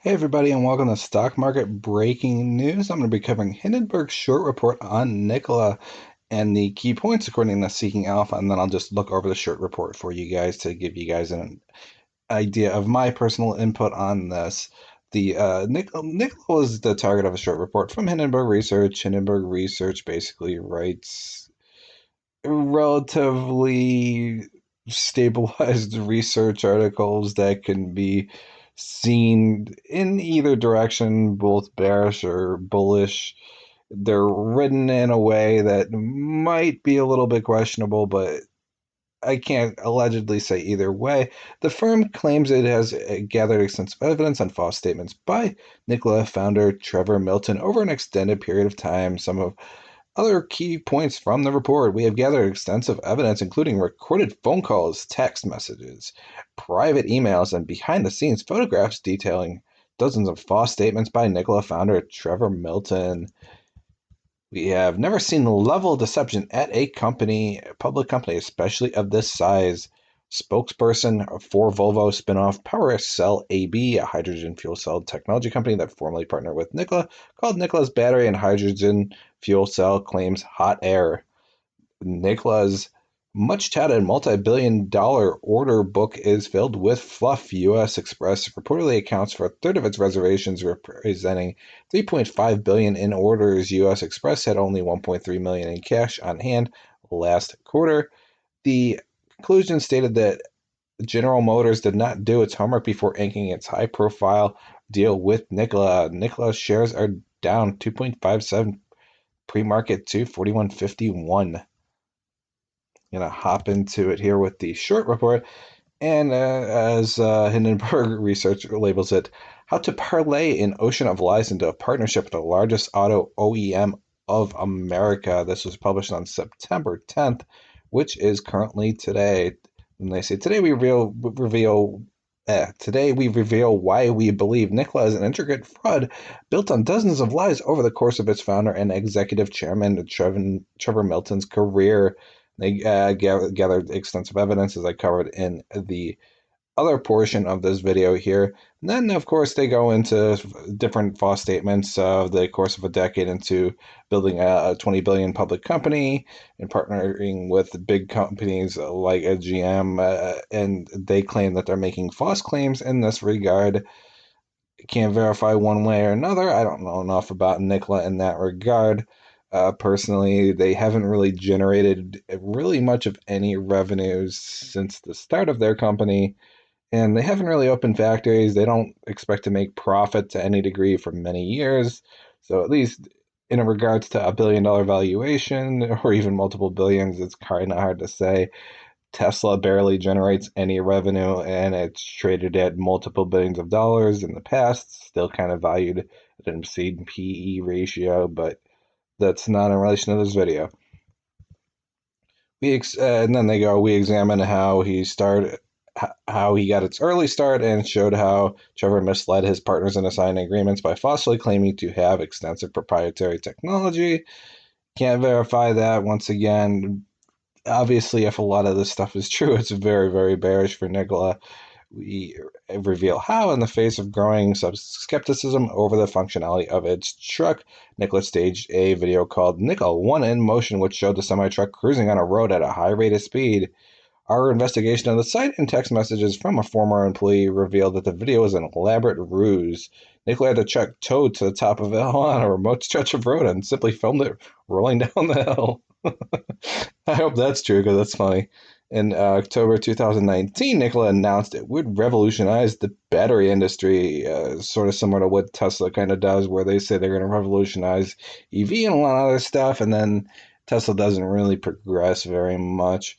Hey everybody, and welcome to Stock Market Breaking News. I'm going to be covering Hindenburg's short report on Nikola and the key points according to Seeking Alpha, and then I'll just look over the short report for you guys to give you guys an idea of my personal input on this. The Nikola is the target of a short report from Hindenburg Research. Hindenburg Research basically writes relatively stabilized research articles that can be seen in either direction, both bearish or bullish. They're written in a way that might be a little bit questionable, but I can't allegedly say either way. The firm claims it has gathered extensive evidence on false statements by Nikola founder Trevor Milton over an extended period of time. Some of other key points from the report: we have gathered extensive evidence, including recorded phone calls, text messages, private emails, and behind-the-scenes photographs detailing dozens of false statements by Nikola founder Trevor Milton. We have never seen the level of deception at a public company, especially of this size. Spokesperson for Volvo spinoff Power Cell AB, a hydrogen fuel cell technology company that formerly partnered with Nikola, called Nikola's battery and hydrogen fuel cell claims hot air. Nikola's much touted multi-billion-dollar order book is filled with fluff. U.S. Express reportedly accounts for a third of its reservations, representing $3.5 billion in orders. U.S. Express had only $1.3 million in cash on hand last quarter. The conclusion stated that General Motors did not do its homework before inking its high-profile deal with Nikola. Nikola's shares are down 2.57 pre-market to 41.51. Gonna hop into it here with the short report, and as Hindenburg Research labels it, how to parlay an ocean of lies into a partnership with the largest auto OEM of America. This was published on September 10th, which is currently today. And they say today we reveal why we believe Nikola is an intricate fraud built on dozens of lies over the course of its founder and executive chairman Trevor Milton's career. They gathered extensive evidence, as I covered in the other portion of this video here. And then, of course, they go into different false statements of the course of a decade into building a 20 billion public company and partnering with big companies like GM. And they claim that they're making false claims in this regard. Can't verify one way or another. I don't know enough about Nikola in that regard. Personally, they haven't really generated really much of any revenues since the start of their company, and they haven't really opened factories. They don't expect to make profit to any degree for many years. So at least in regards to $1 billion valuation or even multiple billions, it's kind of hard to say. Tesla barely generates any revenue, and it's traded at multiple billions of dollars in the past, still kind of valued at an obscene PE ratio, but that's not in relation to this video. And then they go, we examine how he got its early start, and showed how Trevor misled his partners in signing agreements by falsely claiming to have extensive proprietary technology. Can't verify that. Once again, obviously, if a lot of this stuff is true, it's very, very bearish for Nikola. We reveal how, in the face of growing skepticism over the functionality of its truck, Nikola staged a video called Nickel One in Motion, which showed the semi-truck cruising on a road at a high rate of speed. Our investigation of the site and text messages from a former employee revealed that the video was an elaborate ruse. Nikola had the truck towed to the top of a hill on a remote stretch of road and simply filmed it rolling down the hill. I hope that's true, because that's funny. In October 2019, Nikola announced it would revolutionize the battery industry, sort of similar to what Tesla kind of does, where they say they're going to revolutionize EV and a lot of other stuff, and then Tesla doesn't really progress very much.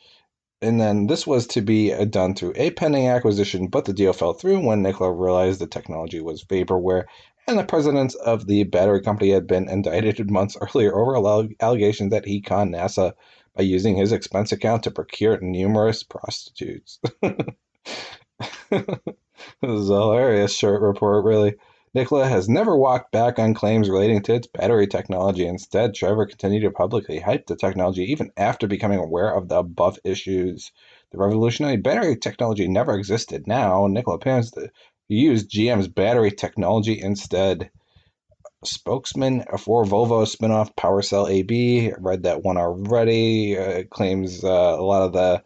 And then this was to be done through a pending acquisition, but the deal fell through when Nikola realized the technology was vaporware, and the president of the battery company had been indicted months earlier over allegations that he conned NASA by using his expense account to procure numerous prostitutes. This is a hilarious short report, really. Nikola has never walked back on claims relating to its battery technology. Instead, Trevor continued to publicly hype the technology even after becoming aware of the above issues. The revolutionary battery technology never existed. Now, Nikola plans to use GM's battery technology instead. Spokesman for Volvo spinoff PowerCell AB. Read that one already. Claims a lot of the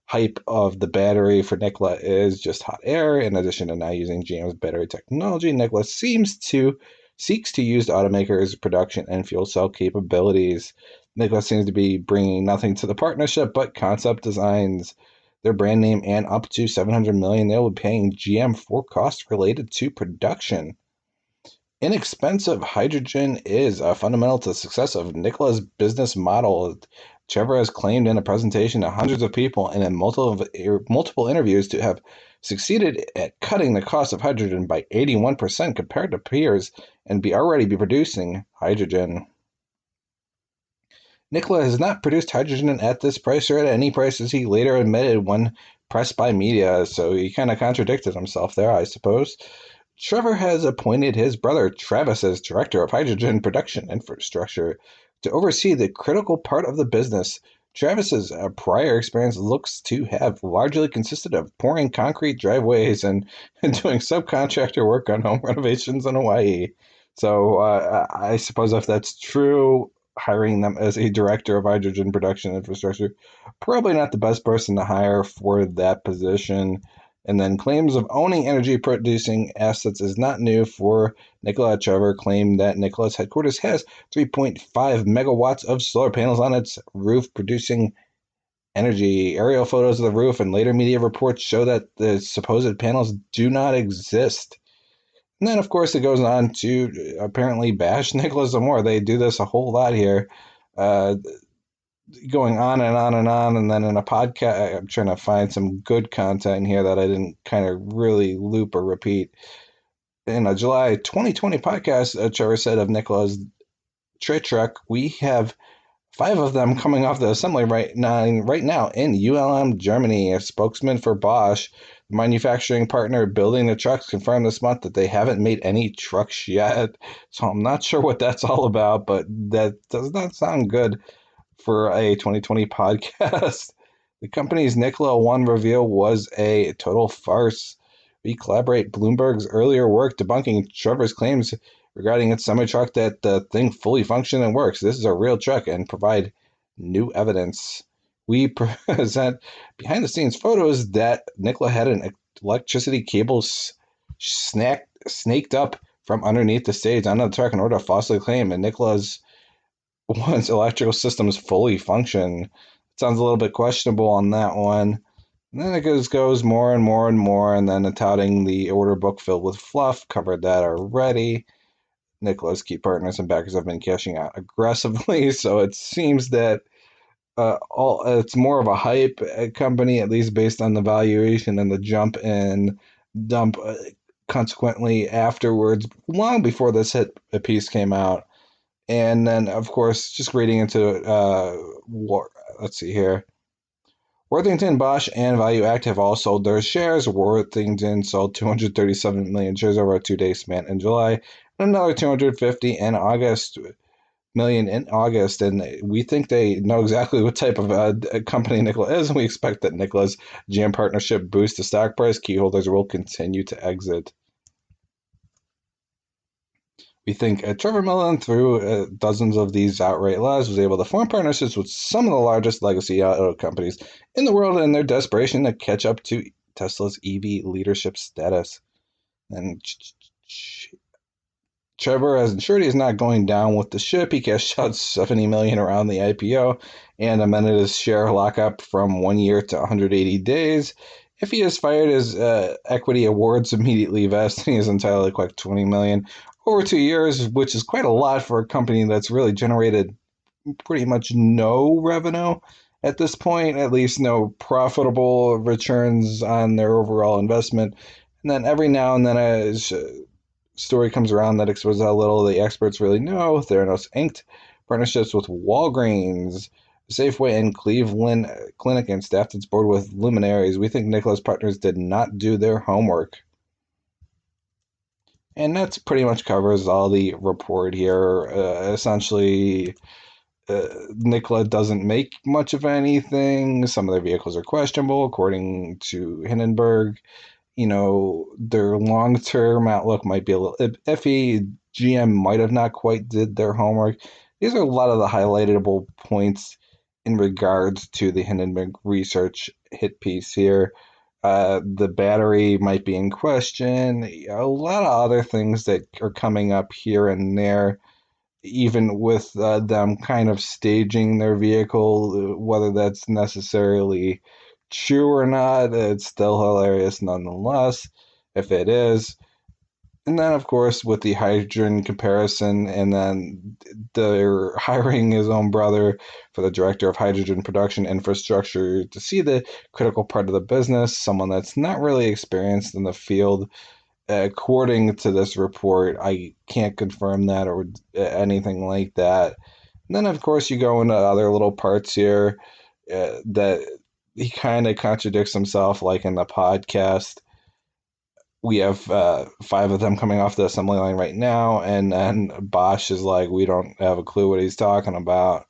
hype of the battery for Nikola is just hot air. In addition to now using GM's battery technology, Nikola seeks to use the automaker's production and fuel cell capabilities. Nikola seems to be bringing nothing to the partnership but concept designs, their brand name, and up to $700 million they will be paying GM for costs related to production. Inexpensive hydrogen is fundamental to the success of Nikola's business model. Trevor has claimed in a presentation to hundreds of people and in multiple interviews to have succeeded at cutting the cost of hydrogen by 81% compared to peers and already be producing hydrogen. Nikola has not produced hydrogen at this price or at any price, as he later admitted when pressed by media, so he kind of contradicted himself there, I suppose. Trevor has appointed his brother Travis as director of hydrogen production infrastructure to oversee the critical part of the business. Travis's prior experience looks to have largely consisted of pouring concrete driveways and doing subcontractor work on home renovations in Hawaii. So I suppose if that's true, hiring them as a director of hydrogen production infrastructure, probably not the best person to hire for that position. And then claims of owning energy producing assets is not new for Nikola. Trevor claimed that Nikola's headquarters has 3.5 megawatts of solar panels on its roof producing energy. Aerial photos of the roof and later media reports show that the supposed panels do not exist. And then, of course, it goes on to apparently bash Nikola some more. They do this a whole lot here. Going on and on and on. And then in a podcast, I'm trying to find some good content in here that I didn't kind of really loop or repeat. In a July 2020 podcast, Trevor said of Nikola's tray truck, we have 5 of them coming off the assembly right now in ULM, Germany. A spokesman for Bosch, the manufacturing partner building the trucks, confirmed this month that they haven't made any trucks yet. So I'm not sure what that's all about, but that does not sound good for a 2020 podcast. The company's Nikola One reveal was a total farce. We collaborate Bloomberg's earlier work debunking Trevor's claims regarding its semi-truck that the thing fully functions and works. This is a real truck and provide new evidence. We present behind-the-scenes photos that Nikola had an electricity cable snaked up from underneath the stage onto the truck in order to falsely claim that Nikola's once electrical systems fully function. It sounds a little bit questionable on that one. And then it goes more and more and more, and then touting the order book filled with fluff. Covered that already. Nikola's key partners and backers have been cashing out aggressively, so it seems that it's more of a hype company, at least based on the valuation and the jump and dump. Consequently, afterwards, long before this piece came out. And then, of course, just reading into let's see here. Worthington, Bosch, and Value Act have all sold their shares. Worthington sold 237 million shares over a 2-day span in July, and another 250 million in August. And we think they know exactly what type of company Nikola is, and we expect that Nikola's GM partnership boosts the stock price. Key holders will continue to exit. We think Trevor Millen, through dozens of these outright lies, was able to form partnerships with some of the largest legacy auto companies in the world in their desperation to catch up to Tesla's EV leadership status. And Trevor has ensured he is not going down with the ship. He cashed out $70 million around the IPO and amended his share lockup from 1 year to 180 days. If he is fired, his equity awards immediately vest, and he is entitled to collect $20 million over 2 years, which is quite a lot for a company that's really generated pretty much no revenue at this point, at least no profitable returns on their overall investment. And then every now and then a story comes around that exposes how little the experts really know. Theranos inked partnerships with Walgreens, Safeway, and Cleveland Clinic, and staffed its board with luminaries. We think Nikola's partners did not do their homework. And that's pretty much covers all the report here. Essentially, Nikola doesn't make much of anything. Some of their vehicles are questionable, according to Hindenburg. their long-term outlook might be a little iffy. GM might have not quite did their homework. These are a lot of the highlightable points in regards to the Hindenburg Research hit piece here. The battery might be in question. A lot of other things that are coming up here and there, even with them kind of staging their vehicle, whether that's necessarily true or not, it's still hilarious nonetheless, if it is. And then, of course, with the hydrogen comparison, and then they're hiring his own brother for the director of hydrogen production infrastructure to see the critical part of the business, someone that's not really experienced in the field. According to this report, I can't confirm that or anything like that. And then, of course, you go into other little parts here that he kind of contradicts himself, like in the podcast. We have five of them coming off the assembly line right now, and then Bosch is like, we don't have a clue what he's talking about.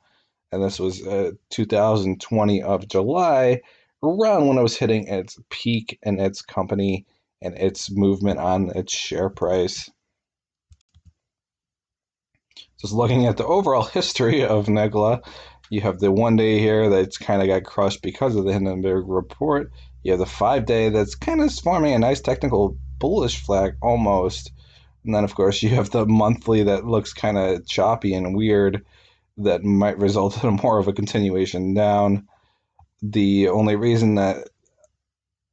And this was 2020 of July, around when it was hitting its peak in its company and its movement on its share price. Just looking at the overall history of Nikola, you have the 1 day here that's kind of got crushed because of the Hindenburg report. You have the 5 day that's kind of forming a nice technical bullish flag almost. And then, of course, you have the monthly that looks kind of choppy and weird that might result in more of a continuation down. The only reason that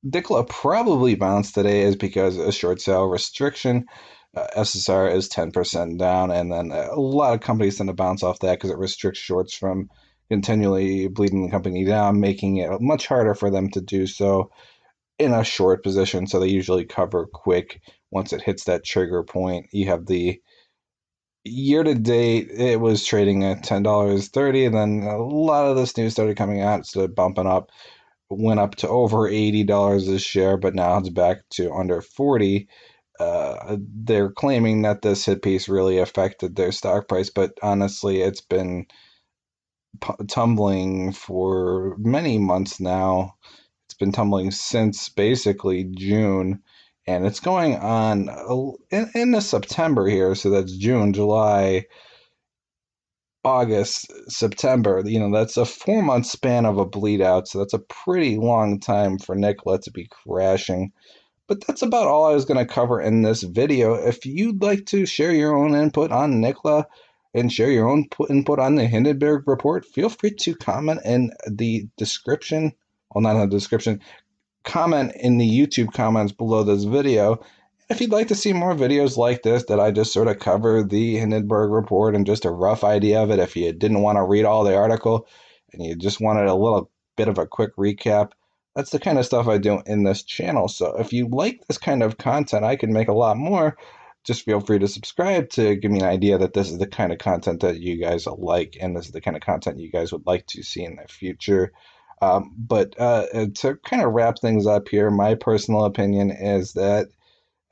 Nikola probably bounced today is because a short sale restriction. SSR is 10% down, and then a lot of companies tend to bounce off that because it restricts shorts from continually bleeding the company down, making it much harder for them to do so in a short position. So they usually cover quick once it hits that trigger point. You have the year to date, it was trading at $10.30, and then a lot of this news started coming out, started bumping up, went up to over $80 a share, but now it's back to under 40. They're claiming that this hit piece really affected their stock price, but honestly, it's been tumbling for many months now. It's been tumbling since basically June, and it's going on in the September here. So that's June, July, August, September. That's a 4 month span of a bleed out. So that's a pretty long time for Nikola to be crashing. But that's about all I was going to cover in this video. If you'd like to share your own input on Nikola and share your own input on the Hindenburg report, feel free to comment in the description. Well, not in the description. Comment in the YouTube comments below this video. If you'd like to see more videos like this that I just sort of cover the Hindenburg report and just a rough idea of it, if you didn't want to read all the article and you just wanted a little bit of a quick recap, that's the kind of stuff I do in this channel. So if you like this kind of content, I can make a lot more. Just feel free to subscribe to give me an idea that this is the kind of content that you guys like, and this is the kind of content you guys would like to see in the future. But to kind of wrap things up here, my personal opinion is that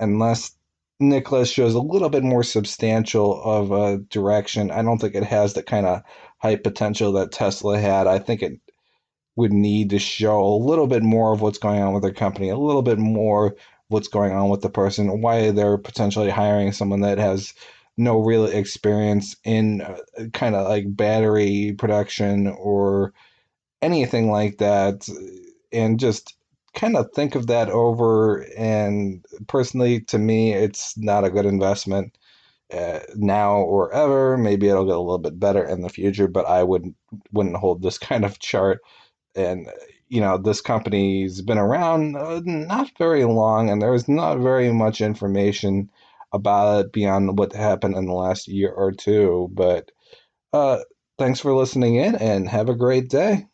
unless Nikola shows a little bit more substantial of a direction, I don't think it has the kind of high potential that Tesla had. I think it would need to show a little bit more of what's going on with their company, a little bit more what's going on with the person, why they're potentially hiring someone that has no real experience in kind of like battery production or anything like that, and just kind of think of that over. And personally, to me, it's not a good investment now or ever. Maybe it'll get a little bit better in the future, but I wouldn't hold this kind of chart. And this company's been around not very long, and there's not very much information about it beyond what happened in the last year or two. But uh, thanks for listening in, and have a great day.